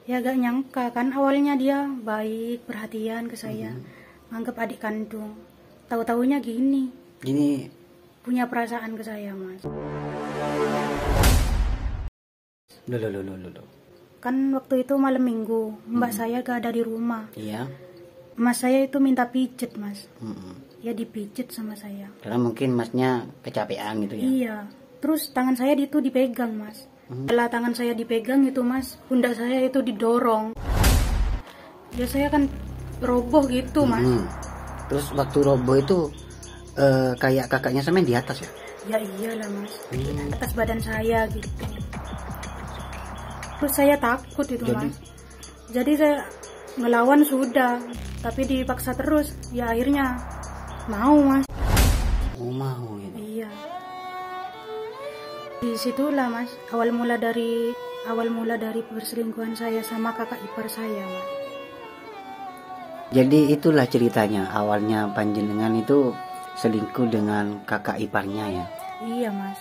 Ya gak nyangka kan, awalnya dia baik, perhatian ke saya, nganggap adik kandung. Tahu-taunya gini punya perasaan ke saya, Mas. Loh. Kan waktu itu malam minggu, mbak saya gak ada di rumah. Iya. Mas saya itu minta pijet, Mas. Ya dipijet sama saya. Karena mungkin masnya kecapean gitu ya. Iya. Terus tangan saya itu dipegang, Mas. Setelah tangan saya dipegang itu, Mas, pundak saya itu didorong. Ya saya kan roboh gitu, Mas. Terus waktu roboh itu kayak kakaknya semen di atas ya? Ya iyalah, Mas. Di atas badan saya gitu. Terus saya takut itu, Mas. Jadi saya ngelawan sudah, tapi dipaksa terus. Ya akhirnya mau, Mas. Oh, mau ya. Iya. Di situlah, Mas, awal mula dari perselingkuhan saya sama kakak ipar saya, Mas. Jadi itulah ceritanya, awalnya panjenengan itu selingkuh dengan kakak iparnya ya. Iya, Mas.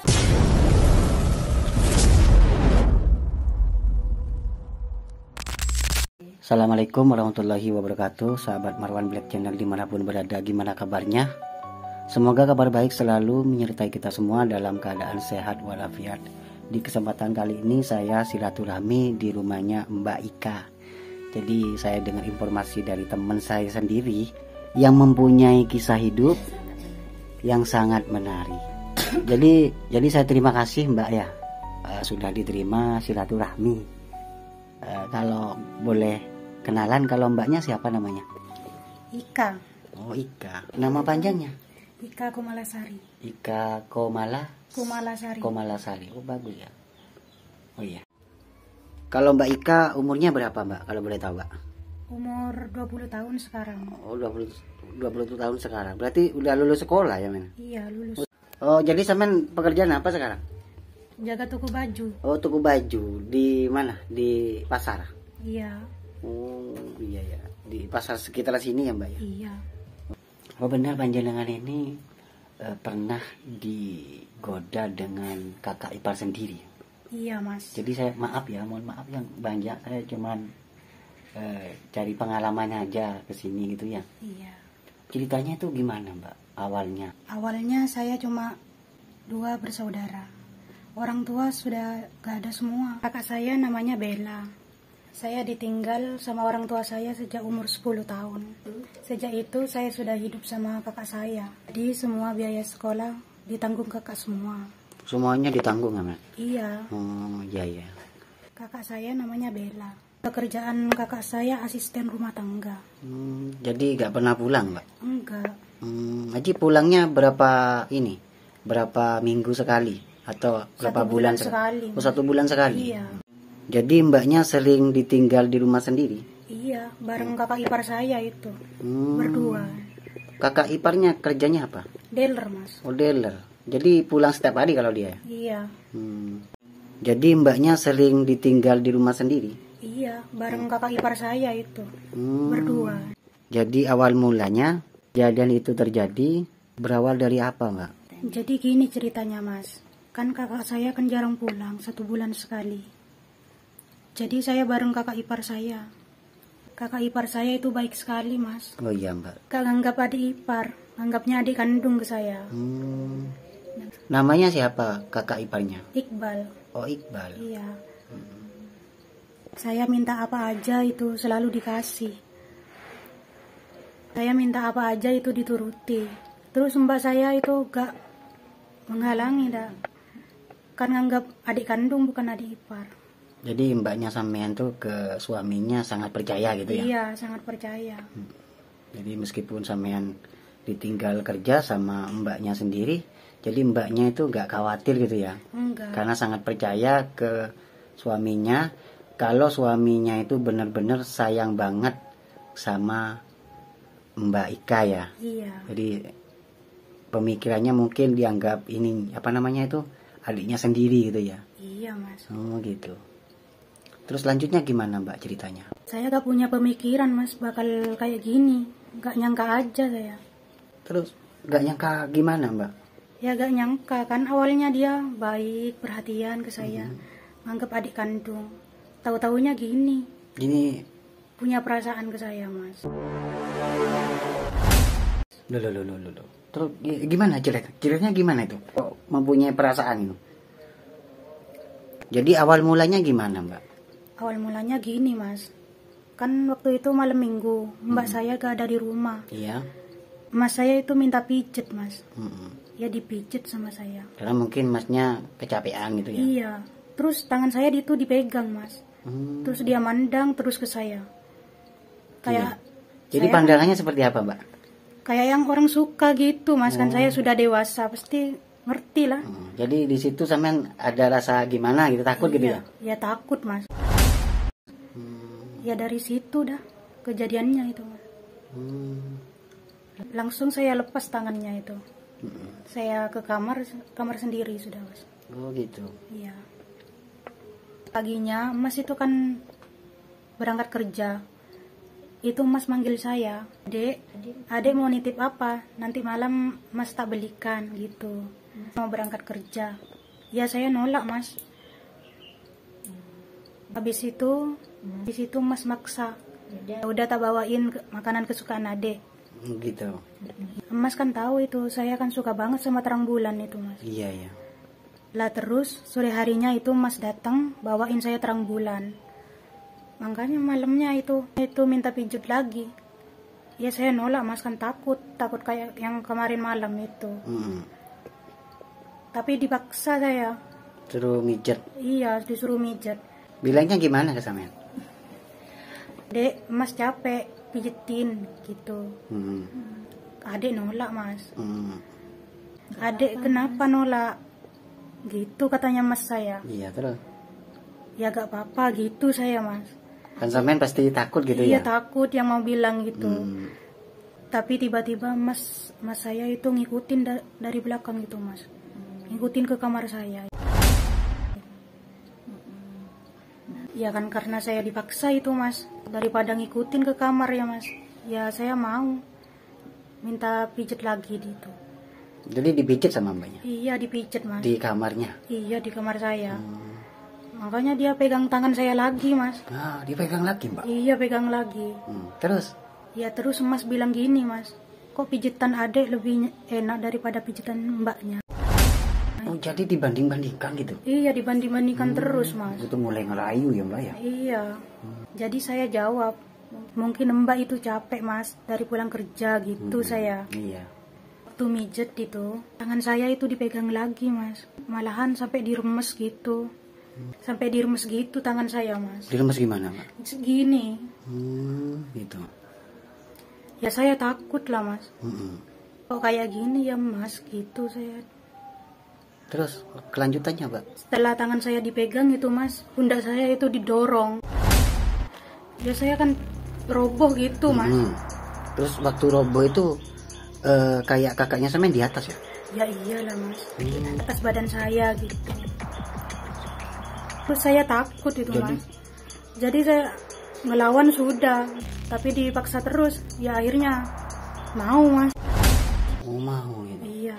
Assalamualaikum warahmatullahi wabarakatuh, sahabat Marwan Black Channel dimanapun berada, gimana kabarnya? Semoga kabar baik selalu menyertai kita semua dalam keadaan sehat walafiat. Di kesempatan kali ini saya silaturahmi di rumahnya Mbak Ika. Jadi saya dengar informasi dari teman saya sendiri yang mempunyai kisah hidup yang sangat menarik. Jadi saya terima kasih Mbak ya, sudah diterima silaturahmi. Kalau boleh kenalan, kalau Mbaknya siapa namanya? Ika. Oh, Ika. Nama panjangnya? Ika Komalasari. Ika Komalasari. Oh, bagus ya. Oh iya. Kalau Mbak Ika umurnya berapa, Mbak? Kalau boleh tahu, Mbak? Umur 20 tahun sekarang. Oh, 20 tahun sekarang. Berarti udah lulus sekolah ya, Men? Iya, lulus. Oh, jadi sampean pekerjaan apa sekarang? Jaga toko baju. Oh, toko baju. Di mana? Di pasar? Iya. Oh, iya ya. Di pasar sekitar sini ya, Mbak ya? Iya. Oh, benar panjenengan ini pernah digoda dengan kakak ipar sendiri. Iya, Mas. Jadi saya mohon maaf yang banyak, saya cuman cari pengalamannya aja ke sini gitu ya. Iya. Ceritanya itu gimana, Mbak, awalnya? Awalnya saya cuma 2 bersaudara. Orang tua sudah gak ada semua. Kakak saya namanya Bella. Saya ditinggal sama orang tua saya sejak umur 10 tahun. Sejak itu saya sudah hidup sama kakak saya. Jadi semua biaya sekolah ditanggung kakak semua. Semuanya ditanggung, Mbak? Iya. Oh, iya. Kakak saya namanya Bella. Pekerjaan kakak saya asisten rumah tangga. Jadi gak pernah pulang, Mbak? Enggak. Jadi pulangnya berapa minggu sekali? Atau berapa bulan sekali? Oh, 1 bulan sekali? Iya. Jadi Mbaknya sering ditinggal di rumah sendiri? Iya, bareng kakak ipar saya itu. Berdua. Kakak iparnya kerjanya apa? Dealer, Mas. Oh, dealer. Jadi pulang setiap hari kalau dia? Iya. Jadi Mbaknya sering ditinggal di rumah sendiri? Iya, bareng kakak ipar saya itu. Berdua. Jadi awal mulanya kejadian itu terjadi berawal dari apa, Mbak? Jadi gini ceritanya, Mas. Kan kakak saya kan jarang pulang, 1 bulan sekali. Jadi saya bareng kakak ipar saya. Kakak ipar saya itu baik sekali, Mas. Oh iya, Mbak. Gak nganggap adik ipar, nganggapnya adik kandung ke saya. Namanya siapa kakak iparnya? Iqbal. Oh, Iqbal. Iya. Saya minta apa aja itu selalu dikasih. Saya minta apa aja itu dituruti. Terus mbak saya itu gak menghalangi dah. Kan nganggap adik kandung bukan adik ipar. Jadi Mbaknya sampean tuh ke suaminya sangat percaya gitu ya? Iya, sangat percaya. Jadi meskipun sampean ditinggal kerja sama Mbaknya sendiri, jadi Mbaknya itu gak khawatir gitu ya? Enggak. Karena sangat percaya ke suaminya, kalau suaminya itu benar-benar sayang banget sama Mbak Ika ya? Iya. Jadi pemikirannya mungkin dianggap ini, apa namanya itu, adiknya sendiri gitu ya? Iya, Mas. Oh gitu. Terus lanjutnya gimana, Mbak, ceritanya? Saya gak punya pemikiran, Mas, bakal kayak gini. Gak nyangka aja saya. Terus gak nyangka gimana, Mbak? Ya gak nyangka kan, awalnya dia baik, perhatian ke saya, nganggap adik kandung. Tahu-taunya gini, Ini punya perasaan ke saya, Mas. Loh. Terus gimana jeleknya gimana itu? Kok mempunyai perasaan itu? Jadi awal mulanya gimana, Mbak? Awal mulanya gini, Mas. Kan waktu itu malam minggu, mbak saya gak ada di rumah. Iya. Mas saya itu minta pijet, Mas. Mm-mm. Ya dipijet sama saya. Karena mungkin masnya kecapean gitu ya. Iya. Terus tangan saya itu dipegang, Mas. Terus dia mandang terus ke saya. Kayak Jadi saya, pandangannya seperti apa, Mbak? kayak yang orang suka gitu, Mas. Kan saya sudah dewasa, pasti ngerti lah. Jadi di situ sampean ada rasa gimana gitu, takut gitu ya? Ya takut, Mas. Ya dari situ dah kejadiannya itu, Mas. Langsung saya lepas tangannya itu. Saya ke kamar sendiri sudah, Mas. Oh gitu. Iya. Paginya Mas itu kan berangkat kerja. Itu Mas manggil saya, Adek mau nitip apa? Nanti malam Mas tak belikan gitu. Mau berangkat kerja. Ya saya nolak, Mas. Habis itu Mas maksa. Udah tak bawain makanan kesukaan Adek. Gitu. Mas kan tahu itu, saya kan suka banget sama terang bulan itu, Mas. Iya. Lah terus sore harinya itu Mas datang bawain saya terang bulan. Makanya malamnya itu minta pijat lagi. Ya saya nolak, Mas, kan takut kayak yang kemarin malam itu. Tapi dipaksa saya. Suruh mijet. Iya, disuruh mijat. Bilangnya gimana ke sampean? Dek, Mas capek pijetin gitu. Adek nolak, Mas. Adek kenapa nolak? Gitu katanya Mas saya. Iya, terus? Ya gak apa-apa gitu saya, Mas. Kan sampean pasti takut gitu Iya, ya? takut yang mau bilang gitu. Tapi tiba-tiba mas saya itu ngikutin dari belakang gitu, Mas. Ngikutin ke kamar saya. Ya kan karena saya dipaksa itu, Mas. Daripada ngikutin ke kamar ya, Mas. Ya saya mau minta pijet lagi gitu. Jadi dipijit sama mbaknya? Iya, dipijet, Mas. Di kamarnya? Iya, di kamar saya. Makanya dia pegang tangan saya lagi, Mas. Ah, dipegang lagi, Mbak? Iya, pegang lagi. Terus? Ya terus Mas bilang gini, Mas. Kok pijitan adek lebih enak daripada pijitan mbaknya? Oh, jadi dibanding-bandingkan gitu? Iya, dibanding-bandingkan terus, Mas. Itu mulai ngerayu ya, Mbak ya? Iya. Jadi saya jawab, mungkin mbak itu capek, Mas, dari pulang kerja gitu saya. Iya. Waktu mijet itu, tangan saya itu dipegang lagi, Mas. Malahan sampai diremes gitu. Sampai diremes gitu tangan saya, Mas. Diremes gimana, Mbak? Segini. Gitu. Ya saya takut lah, Mas. Kok kayak gini ya, Mas, gitu saya. Terus kelanjutannya, Mbak? Setelah tangan saya dipegang itu, Mas, pundak saya itu didorong. Ya saya kan roboh gitu, Mas. Terus waktu roboh itu kayak kakaknya sampean di atas ya? Ya iyalah, Mas. Atas badan saya gitu. Terus saya takut itu, Mas. Jadi saya ngelawan sudah, tapi dipaksa terus. Ya akhirnya mau, Mas. Oh, mau gitu. Iya.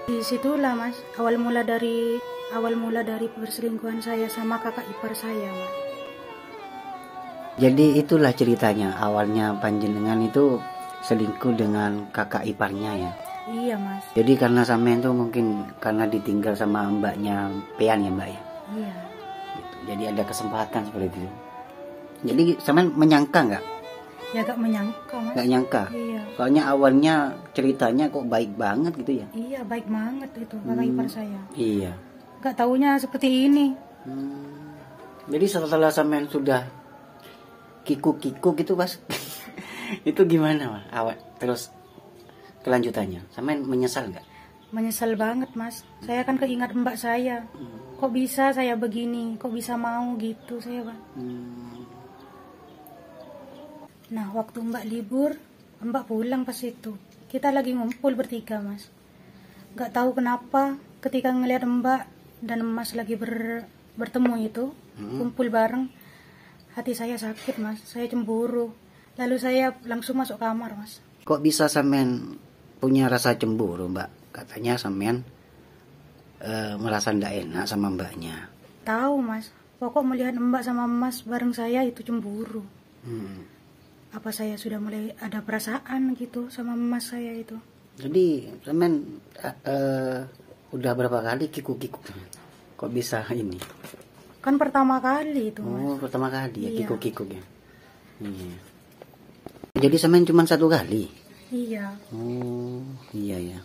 Di situlah, Mas, awal mula dari perselingkuhan saya sama kakak ipar saya, Mas. Jadi itulah ceritanya, awalnya panjenengan itu selingkuh dengan kakak iparnya ya? Iya, Mas. Jadi karena sampean tuh mungkin karena ditinggal sama mbaknya Pean ya, Mbak ya? Iya. Gitu. Jadi ada kesempatan seperti itu. Jadi sampean menyangka nggak? Ya gak menyangka, Mas. Nggak nyangka? Iya. Soalnya awalnya ceritanya kok baik banget gitu ya? Iya, baik banget itu kakak ipar saya. Iya. Gak taunya seperti ini. Jadi setelah sampean sudah kiku-kiku gitu, Mas, itu gimana, Mas? Terus kelanjutannya, sampean menyesal nggak? Menyesal banget, Mas. Saya kan keingat mbak saya. Kok bisa saya begini? Kok bisa mau gitu saya, Bang? Nah, waktu mbak libur, mbak pulang pas itu. Kita lagi ngumpul bertiga, Mas. Gak tahu kenapa ketika ngelihat mbak dan Mas lagi bertemu itu, kumpul bareng, hati saya sakit, Mas. Saya cemburu. Lalu saya langsung masuk kamar, Mas. Kok bisa sampean punya rasa cemburu, Mbak? Katanya sampean merasa ndak enak sama mbaknya. Tahu, Mas. Pokok melihat Mbak sama Mas bareng saya itu cemburu. Hmm. Apa saya sudah mulai ada perasaan gitu sama Mas saya itu. Jadi semen udah berapa kali kikuk-kikuk? Kok bisa ini? Kan pertama kali itu, Mas. Oh, pertama kali ya Iya. kikuk-kikuk ya. Iya. Jadi semen cuma 1 kali. Iya. Oh, iya ya.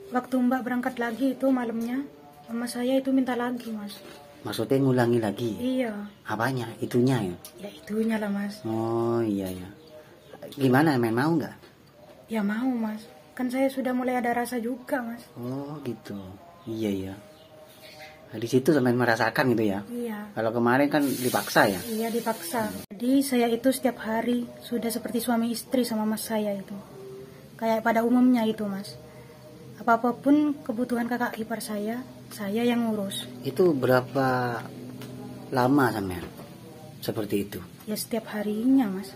Waktu Mbak berangkat lagi itu malamnya, mama saya itu minta lagi, Mas. Maksudnya ngulangi lagi. Iya. Apanya? Itunya ya. Ya itunya lah, Mas. Oh, iya ya. Gimana, men mau nggak? Ya mau, Mas. Kan saya sudah mulai ada rasa juga, Mas. Oh, gitu. Iya ya. Nah, di situ semen merasakan gitu ya. Iya. Kalau kemarin kan dipaksa ya. Iya, dipaksa. Jadi saya itu setiap hari sudah seperti suami istri sama Mas saya itu. Kayak pada umumnya itu, Mas. Apapun kebutuhan kakak ipar saya yang ngurus. Itu berapa lama semen? Seperti itu. Ya setiap harinya, Mas.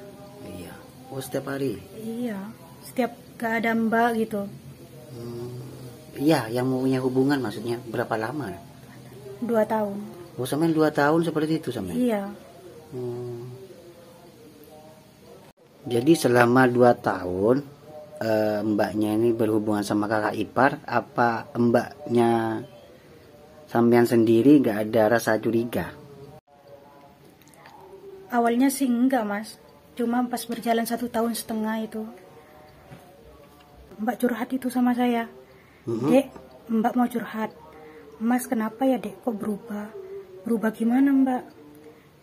Iya. Oh, setiap hari. Iya. Setiap gak ada Mbak gitu. Iya, yang punya hubungan maksudnya berapa lama? 2 tahun. Oh, semen 2 tahun seperti itu semen. Iya. Hmm. Jadi selama 2 tahun mbaknya ini berhubungan sama kakak ipar, apa mbaknya sampean sendiri gak ada rasa curiga? Awalnya sih enggak, Mas. Cuma pas berjalan 1,5 tahun itu, Mbak curhat itu sama saya. Dek, Mbak mau curhat. Mas kenapa ya dek kok berubah? Berubah gimana Mbak?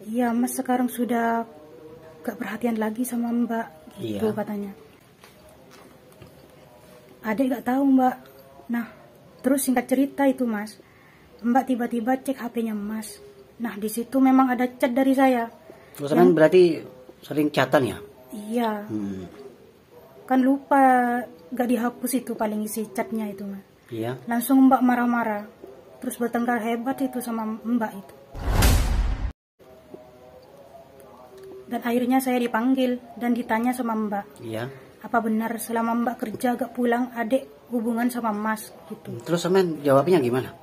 Iya Mas sekarang sudah gak perhatian lagi sama Mbak. Gitu Iya. katanya. Adek gak tahu Mbak. Nah terus singkat cerita itu Mas, Mbak tiba-tiba cek HP-nya Mas. Nah di situ memang ada chat dari saya. Terus semen berarti sering chatan ya? Iya. Hmm. Kan lupa gak dihapus itu paling isi chatnya itu Mas. Iya. Langsung Mbak marah-marah. Terus bertengkar hebat itu sama Mbak itu. Dan akhirnya saya dipanggil dan ditanya sama Mbak. Iya. Apa benar selama Mbak kerja gak pulang adek hubungan sama Mas gitu. Terus semen jawabnya gimana?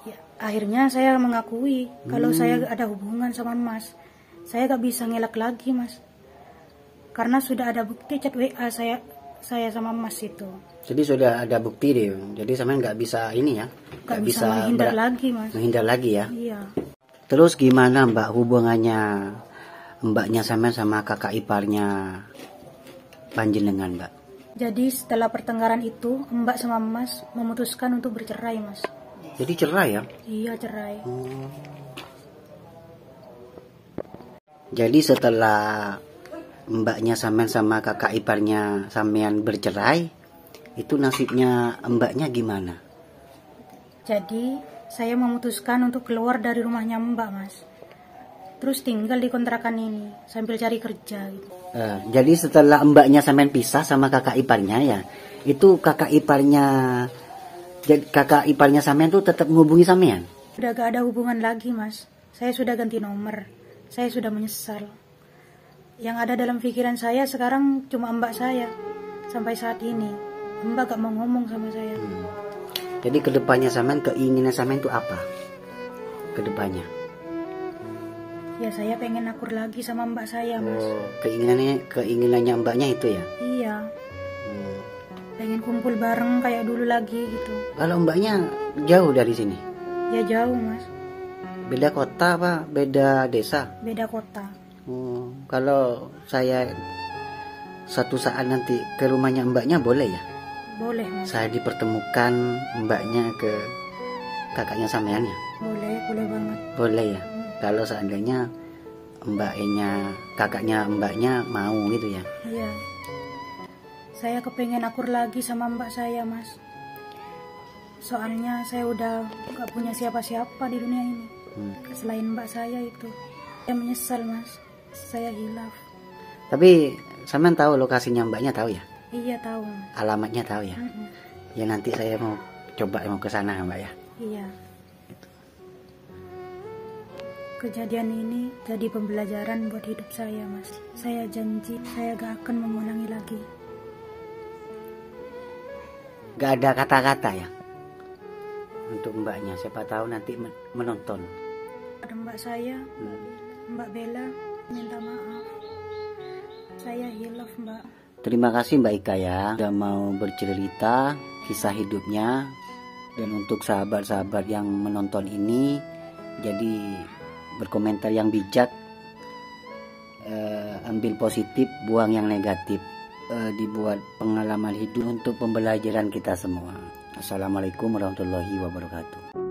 Ya, akhirnya saya mengakui kalau saya gak ada hubungan sama Mas. Saya gak bisa ngelak lagi Mas. Karena sudah ada bukti chat WA saya sama Mas itu. Jadi sudah ada bukti deh. Jadi semen nggak bisa ini ya? Gak bisa menghindar lagi Mas. Menghindar lagi ya? Iya. Terus gimana Mbak hubungannya mbaknya semen sama kakak iparnya panjenengan Mbak? Jadi setelah pertengkaran itu Mbak sama Mas memutuskan untuk bercerai Mas. Jadi cerai ya? Iya cerai. Jadi setelah mbaknya semen sama kakak iparnya sampean bercerai, itu nasibnya mbaknya gimana? Jadi saya memutuskan untuk keluar dari rumahnya Mbak Mas. Terus tinggal di kontrakan ini sambil cari kerja gitu. Jadi setelah mbaknya sampean pisah sama kakak iparnya ya, itu kakak iparnya sampean tuh tetap menghubungi sampean? Udah gak ada hubungan lagi Mas. Saya sudah ganti nomor. Saya sudah menyesal. Yang ada dalam pikiran saya sekarang cuma Mbak saya. Sampai saat ini Mbak gak mau ngomong sama saya. Jadi kedepannya sampean, keinginan sampean itu apa? Kedepannya? Ya saya pengen akur lagi sama Mbak saya Mas. Oh, keinginannya mbaknya itu ya? Iya. Pengen kumpul bareng kayak dulu lagi gitu. Kalau mbaknya jauh dari sini? Ya jauh Mas. Beda kota apa? Beda desa? Beda kota. Oh, kalau saya satu saat nanti ke rumahnya mbaknya boleh ya? Boleh Mas. Saya dipertemukan mbaknya ke kakaknya sampean ya? Boleh banget. Boleh ya? Kalau seandainya kakaknya mbaknya mau gitu ya? Iya. Saya kepengen akur lagi sama Mbak saya Mas. Soalnya saya udah gak punya siapa-siapa di dunia ini. Selain Mbak saya itu. Saya menyesal Mas. Saya hilaf. Tapi sampean tahu lokasinya mbaknya tahu ya? Iya tahu Mas. Alamatnya tahu ya? Ya nanti saya mau ke sana mbak ya. Iya. Kejadian ini jadi pembelajaran buat hidup saya Mas. Saya janji saya gak akan mengulangi lagi. Gak ada kata-kata ya untuk mbaknya, siapa tahu nanti menonton. mbak saya, Mbak Bella, minta maaf. Saya hilaf, Mbak. Terima kasih Mbak Ika ya sudah mau bercerita kisah hidupnya. Dan untuk sahabat-sahabat yang menonton ini, jadi berkomentar yang bijak, ambil positif, buang yang negatif, dibuat pengalaman hidup untuk pembelajaran kita semua. Assalamualaikum warahmatullahi wabarakatuh.